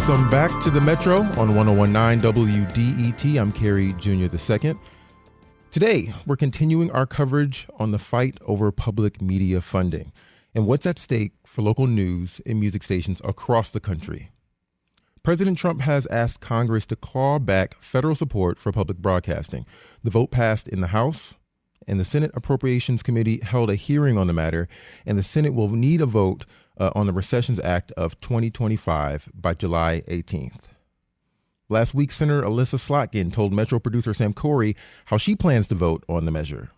Welcome back to the Metro on 1019 WDET. I'm Kerry Jr. II. Today, we're continuing our coverage on the fight over public media funding and what's at stake for local news and music stations across the country. President Trump has asked Congress to claw back federal support for public broadcasting. The vote passed in the House, and the Senate Appropriations Committee held a hearing on the matter, and the Senate will need a vote on the Recessions Act of 2025 by July 18th. Last week, Senator Alyssa Slotkin told Metro producer Sam Corey how she plans to vote on the measure.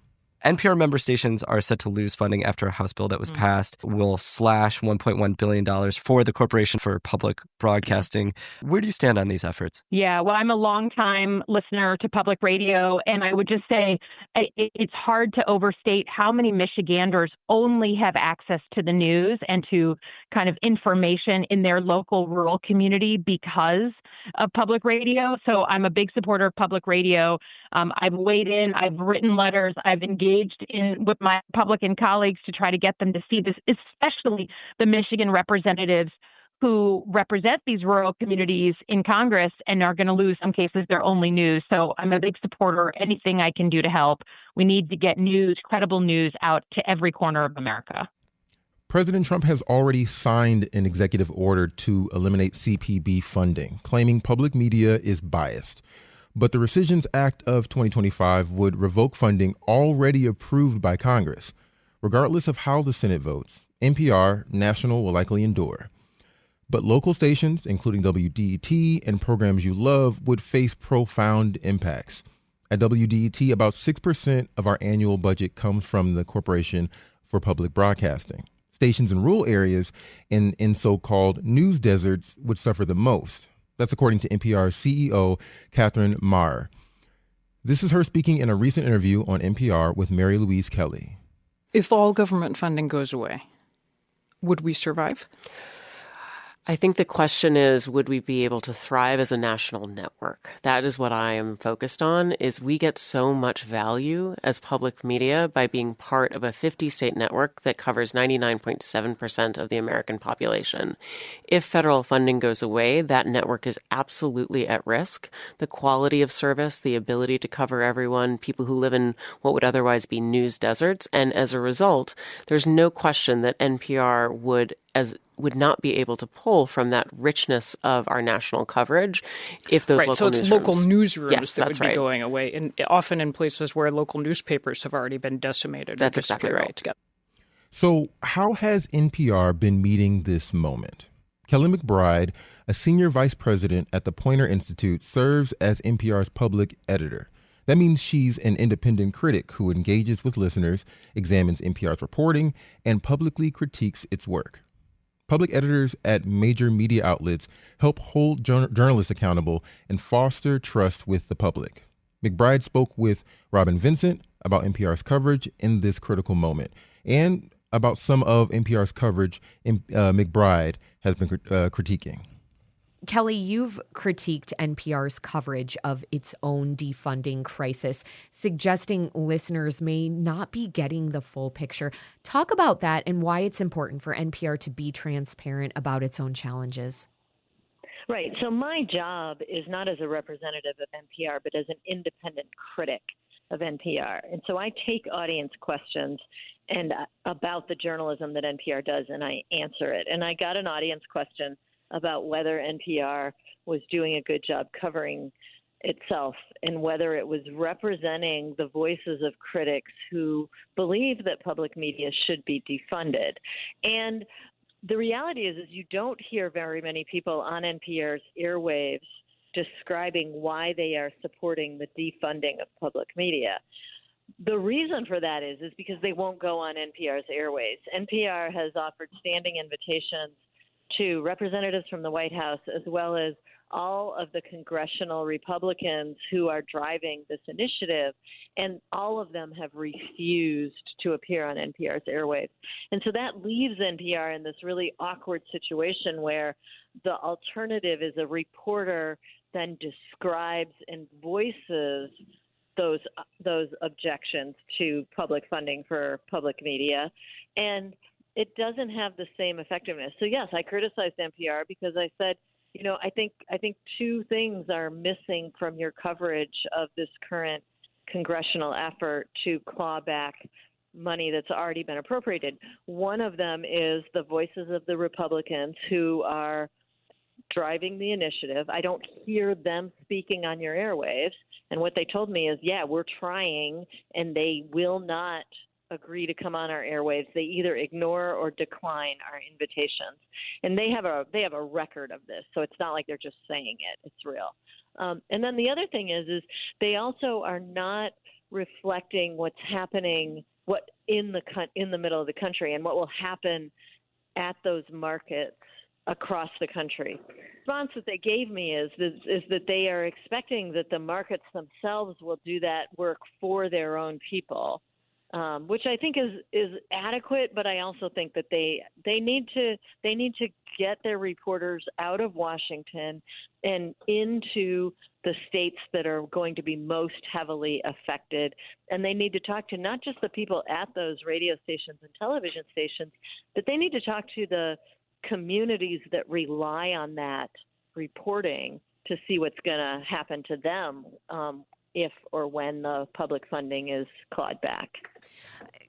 NPR member stations are set to lose funding after a House bill that was passed will slash $1.1 billion for the Corporation for Public Broadcasting. Where do you stand on these efforts? Yeah, well, I'm a longtime listener to public radio, and I would just say it's hard to overstate how many Michiganders only have access to the news and to kind of information in their local rural community because of public radio. So I'm a big supporter of public radio. I've weighed in, I've written letters, I've engaged with my Republican colleagues to try to get them to see this, especially the Michigan representatives who represent these rural communities in Congress and are going to lose, some cases, their only news. So I'm a big supporter. Anything I can do to help. We need to get news, credible news, out to every corner of America. President Trump has already signed an executive order to eliminate CPB funding, claiming public media is biased. But the Rescissions Act of 2025 would revoke funding already approved by Congress. Regardless of how the Senate votes, NPR National will likely endure. But local stations, including WDET and programs you love, would face profound impacts. At WDET, about 6% of our annual budget comes from the Corporation for Public Broadcasting. Stations in rural areas and in so-called news deserts would suffer the most. That's according to NPR's CEO, Catherine Maher. This is her speaking in a recent interview on NPR with Mary Louise Kelly. If all government funding goes away, would we survive? I think the question is, would we be able to thrive as a national network? That is what I am focused on, is we get so much value as public media by being part of a 50-state network that covers 99.7% of the American population. If federal funding goes away, that network is absolutely at risk. The quality of service, the ability to cover everyone, people who live in what would otherwise be news deserts. And as a result, there's no question that NPR would not be able to pull from that richness of our national coverage if those local newsrooms. So it's local newsrooms that would be going away, and often in places where local newspapers have already been decimated. That's exactly right. So how has NPR been meeting this moment? Kelly McBride, a senior vice president at the Poynter Institute, serves as NPR's public editor. That means she's an independent critic who engages with listeners, examines NPR's reporting, and publicly critiques its work. Public editors at major media outlets help hold journalists accountable and foster trust with the public. McBride spoke with Robyn Vincent about NPR's coverage in this critical moment and about some of NPR's coverage McBride has been critiquing. Kelly, you've critiqued NPR's coverage of its own defunding crisis, suggesting listeners may not be getting the full picture. Talk about that and why it's important for NPR to be transparent about its own challenges. Right. So my job is not as a representative of NPR, but as an independent critic of NPR. And so I take audience questions and about the journalism that NPR does, and I answer it. And I got an audience question about whether NPR was doing a good job covering itself and whether it was representing the voices of critics who believe that public media should be defunded. And the reality is you don't hear very many people on NPR's airwaves describing why they are supporting the defunding of public media. The reason for that is because they won't go on NPR's airwaves. NPR has offered standing invitations to representatives from the White House, as well as all of the congressional Republicans who are driving this initiative, and all of them have refused to appear on NPR's airwaves. And so that leaves NPR in this really awkward situation where the alternative is a reporter then describes and voices those objections to public funding for public media, and it doesn't have the same effectiveness. So yes, I criticized NPR because I said, I think two things are missing from your coverage of this current congressional effort to claw back money that's already been appropriated. One of them is the voices of the Republicans who are driving the initiative. I don't hear them speaking on your airwaves. And what they told me is, yeah, we're trying, and they will not agree to come on our airwaves. They either ignore or decline our invitations. And they have a record of this, so it's not like they're just saying it. It's real. And then the other thing is they also are not reflecting what's happening in the middle of the country and what will happen at those markets across the country. The response that they gave me is that they are expecting that the markets themselves will do that work for their own people, which I think is adequate. But I also think that they need to get their reporters out of Washington and into the states that are going to be most heavily affected. And they need to talk to not just the people at those radio stations and television stations, but they need to talk to the communities that rely on that reporting to see what's going to happen to them if or when the public funding is clawed back.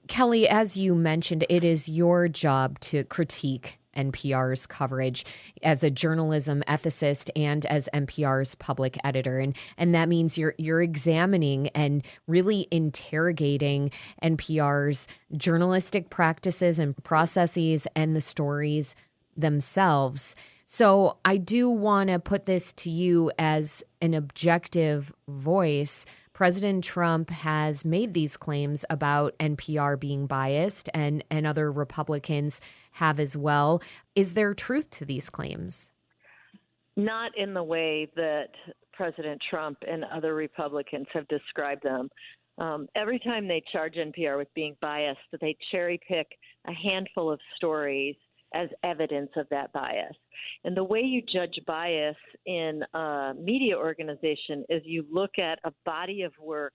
Kelly, as you mentioned, it is your job to critique NPR's coverage as a journalism ethicist and as NPR's public editor. And that means you're examining and really interrogating NPR's journalistic practices and processes and the stories themselves. So I do want to put this to you as an objective voice. President Trump has made these claims about NPR being biased, and other Republicans have as well. Is there truth to these claims? Not in the way that President Trump and other Republicans have described them. Every time they charge NPR with being biased, they cherry pick a handful of stories as evidence of that bias. And the way you judge bias in a media organization is you look at a body of work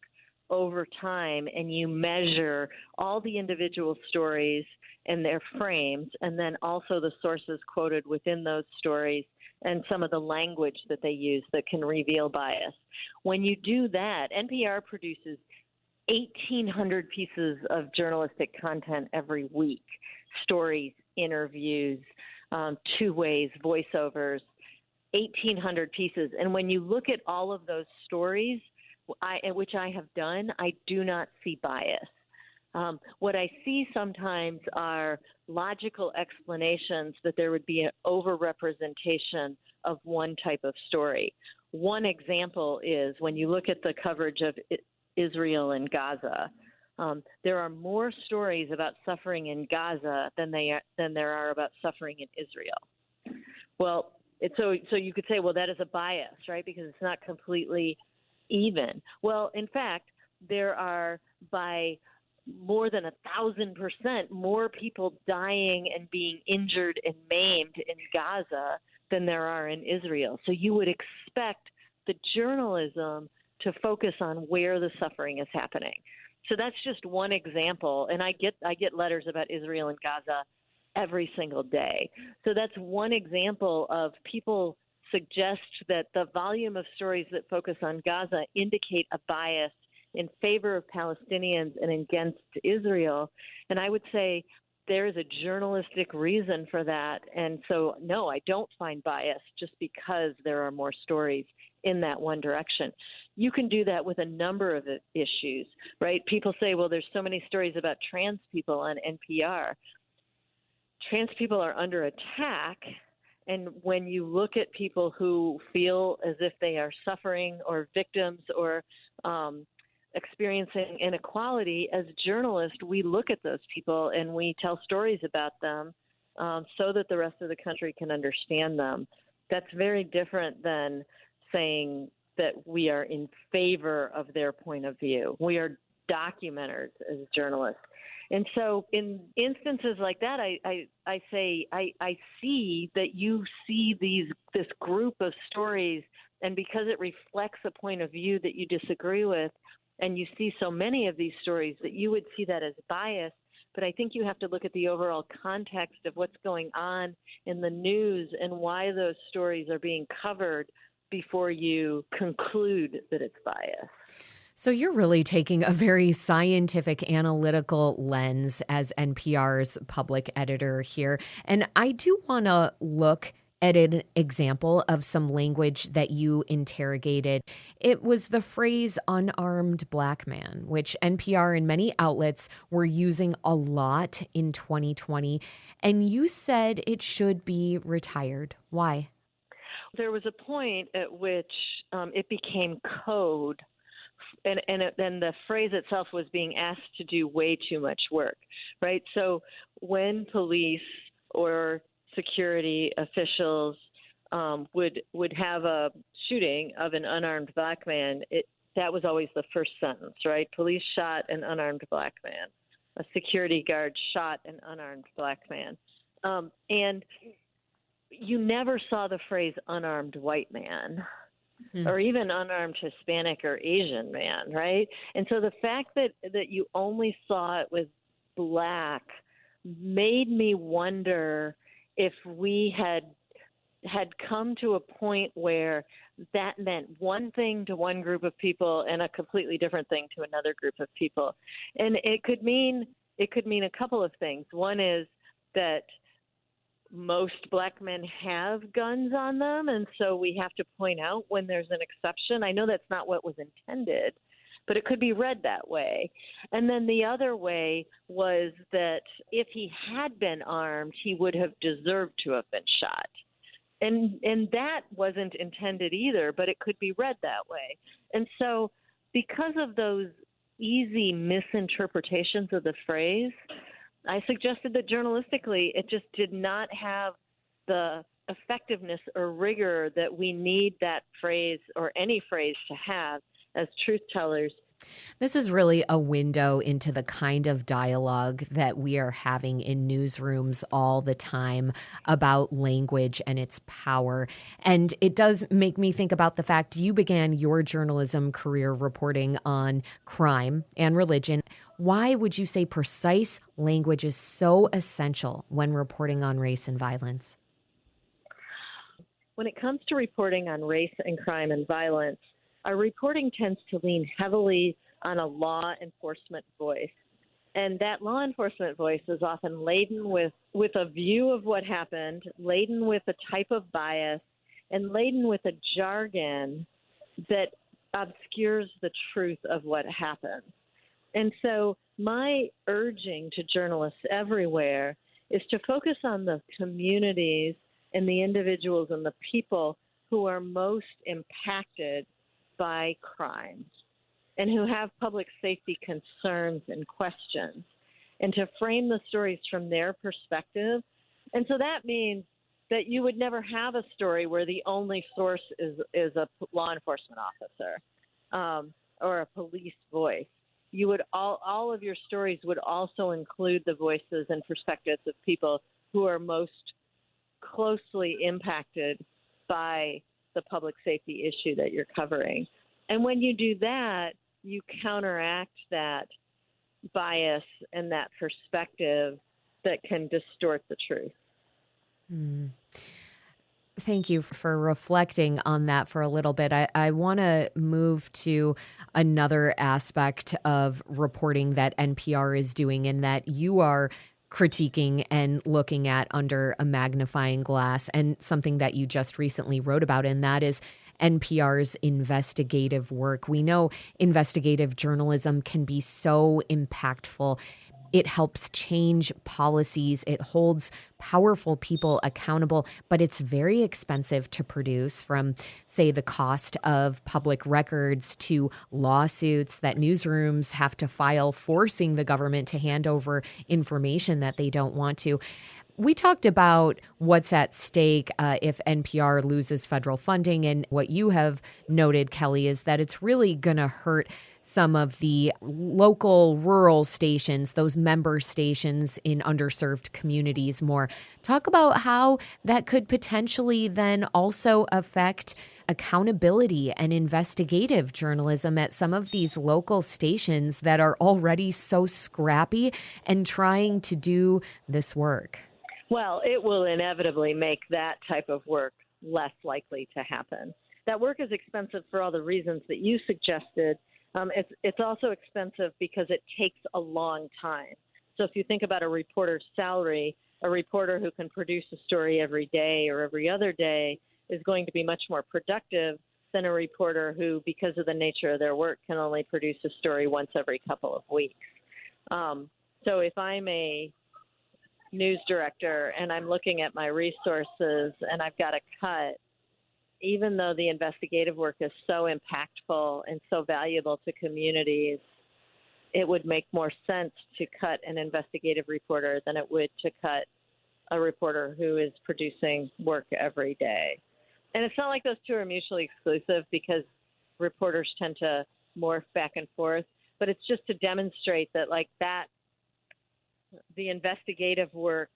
over time and you measure all the individual stories and their frames, and then also the sources quoted within those stories and some of the language that they use that can reveal bias. When you do that, NPR produces 1,800 pieces of journalistic content every week, stories, interviews, two-ways, voiceovers, 1,800 pieces. And when you look at all of those stories, which I have done, I do not see bias. What I see sometimes are logical explanations that there would be an overrepresentation of one type of story. One example is when you look at the coverage of Israel and Gaza, there are more stories about suffering in Gaza than there are about suffering in Israel. Well, so you could say, well, that is a bias, right? Because it's not completely even. Well, in fact, there are by more than 1,000% more people dying and being injured and maimed in Gaza than there are in Israel. So you would expect the journalism to focus on where the suffering is happening. So that's just one example, and I get letters about Israel and Gaza every single day. So that's one example of people suggest that the volume of stories that focus on Gaza indicate a bias in favor of Palestinians and against Israel. And I would say there is a journalistic reason for that. And so, no, I don't find bias just because there are more stories in that one direction. You can do that with a number of issues, right? People say, well, there's so many stories about trans people on NPR. Trans people are under attack. And when you look at people who feel as if they are suffering or victims or experiencing inequality, as journalists, we look at those people and we tell stories about them so that the rest of the country can understand them. That's very different than saying that we are in favor of their point of view. We are documenters as journalists. And so in instances like that, I say I see that you see this group of stories, and because it reflects a point of view that you disagree with, and you see so many of these stories, that you would see that as bias, but I think you have to look at the overall context of what's going on in the news and why those stories are being covered before you conclude that it's biased. So you're really taking a very scientific, analytical lens as NPR's public editor here. And I do want to look at an example of some language that you interrogated. It was the phrase unarmed black man, which NPR and many outlets were using a lot in 2020. And you said it should be retired. Why? There was a point at which it became code. And then the phrase itself was being asked to do way too much work, right? So when police or security officials would have a shooting of an unarmed black man, that was always the first sentence, right? Police shot an unarmed black man. A security guard shot an unarmed black man. And you never saw the phrase unarmed white man. Or even unarmed Hispanic or Asian man, right? And so the fact that you only saw it with black made me wonder if we had come to a point where that meant one thing to one group of people and a completely different thing to another group of people. And it could mean a couple of things. One is that most black men have guns on them, and so we have to point out when there's an exception. I know that's not what was intended, but it could be read that way. And then the other way was that if he had been armed, he would have deserved to have been shot. And that wasn't intended either, but it could be read that way. And so because of those easy misinterpretations of the phrase, I suggested that journalistically it just did not have the effectiveness or rigor that we need that phrase or any phrase to have as truth tellers. This is really a window into the kind of dialogue that we are having in newsrooms all the time about language and its power. And it does make me think about the fact you began your journalism career reporting on crime and religion. Why would you say precise language is so essential when reporting on race and violence? When it comes to reporting on race and crime and violence, our reporting tends to lean heavily on a law enforcement voice. And that law enforcement voice is often laden with a view of what happened, laden with a type of bias, and laden with a jargon that obscures the truth of what happened. And so my urging to journalists everywhere is to focus on the communities and the individuals and the people who are most impacted by crimes and who have public safety concerns and questions, and to frame the stories from their perspective. And so that means that you would never have a story where the only source is a law enforcement officer or a police voice. You would all of your stories would also include the voices and perspectives of people who are most closely impacted by the public safety issue that you're covering. And when you do that, you counteract that bias and that perspective that can distort the truth. Thank you for reflecting on that for a little bit. I want to move to another aspect of reporting that NPR is doing, and that you are critiquing and looking at under a magnifying glass, and something that you just recently wrote about, and that is NPR's investigative work. We know investigative journalism can be so impactful. It helps change policies. It holds powerful people accountable, but it's very expensive to produce, from, say, the cost of public records to lawsuits that newsrooms have to file, forcing the government to hand over information that they don't want to. We talked about what's at stake if NPR loses federal funding. And what you have noted, Kelly, is that it's really going to hurt some of the local rural stations, those member stations in underserved communities more. Talk about how that could potentially then also affect accountability and investigative journalism at some of these local stations that are already so scrappy and trying to do this work. Well, it will inevitably make that type of work less likely to happen. That work is expensive for all the reasons that you suggested. It's also expensive because it takes a long time. So if you think about a reporter's salary, a reporter who can produce a story every day or every other day is going to be much more productive than a reporter who, because of the nature of their work, can only produce a story once every couple of weeks. So if I'm a news director and I'm looking at my resources and I've got a cut, even though the investigative work is so impactful and so valuable to communities, it would make more sense to cut an investigative reporter than it would to cut a reporter who is producing work every day. And it's not like those two are mutually exclusive because reporters tend to morph back and forth, but it's just to demonstrate that the investigative work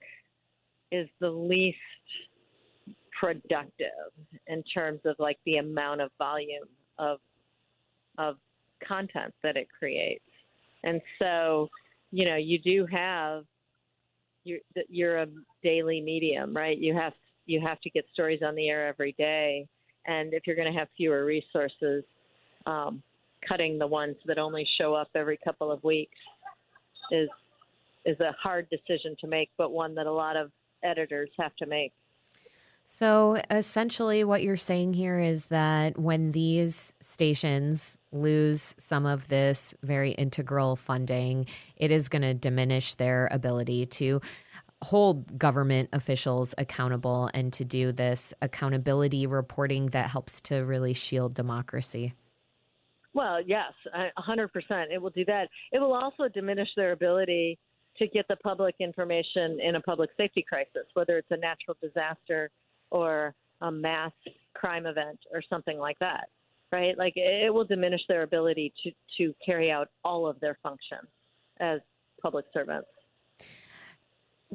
is the least productive in terms of the amount of volume of content that it creates. And so, you do have, you're a daily medium, right? You have to get stories on the air every day. And if you're going to have fewer resources, cutting the ones that only show up every couple of weeks is a hard decision to make, but one that a lot of editors have to make. So essentially what you're saying here is that when these stations lose some of this very integral funding, it is going to diminish their ability to hold government officials accountable and to do this accountability reporting that helps to really shield democracy. Well, yes, 100%. It will do that. It will also diminish their ability to get the public information in a public safety crisis, whether it's a natural disaster or a mass crime event or something like that, right? It will diminish their ability to carry out all of their functions as public servants.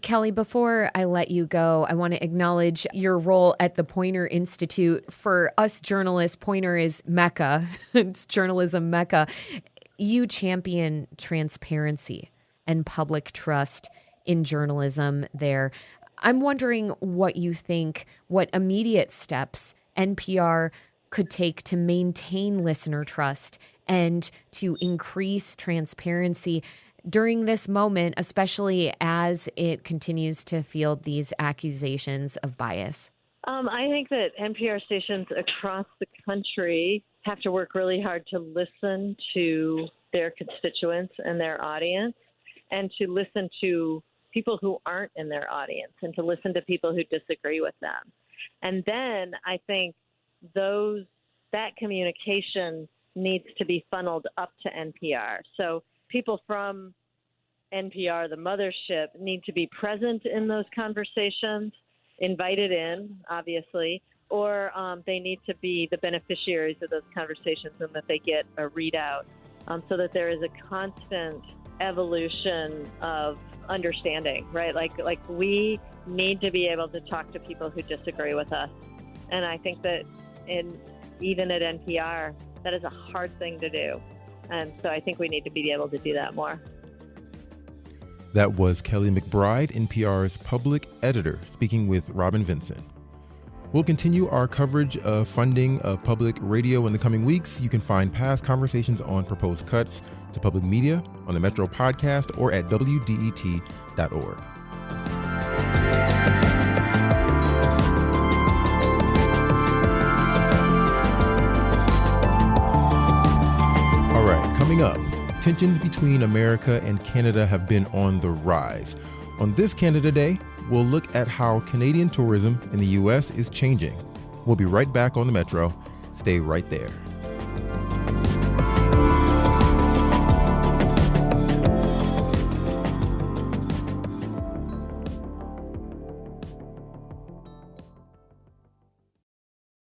Kelly, before I let you go, I want to acknowledge your role at the Poynter Institute. For us journalists, Poynter is Mecca. It's journalism Mecca. You champion transparency and public trust in journalism there. I'm wondering what you think, what immediate steps NPR could take to maintain listener trust and to increase transparency during this moment, especially as it continues to field these accusations of bias. I think that NPR stations across the country have to work really hard to listen to their constituents and their audience, and to listen to people who aren't in their audience, and to listen to people who disagree with them. And then I think that communication needs to be funneled up to NPR. So people from NPR, the mothership, need to be present in those conversations, invited in, obviously, or they need to be the beneficiaries of those conversations and that they get a readout, so that there is a constant evolution of understanding, right? Like we need to be able to talk to people who disagree with us. And I think that even at NPR, that is a hard thing to do. And so I think we need to be able to do that more. That was Kelly McBride, NPR's public editor, speaking with Robyn Vincent. We'll continue our coverage of funding of public radio in the coming weeks. You can find past conversations on proposed cuts to public media on the Metro podcast or at WDET.org. All right, coming up, tensions between America and Canada have been on the rise. On this Canada Day, we'll look at how Canadian tourism in the U.S. is changing. We'll be right back on the Metro. Stay right there.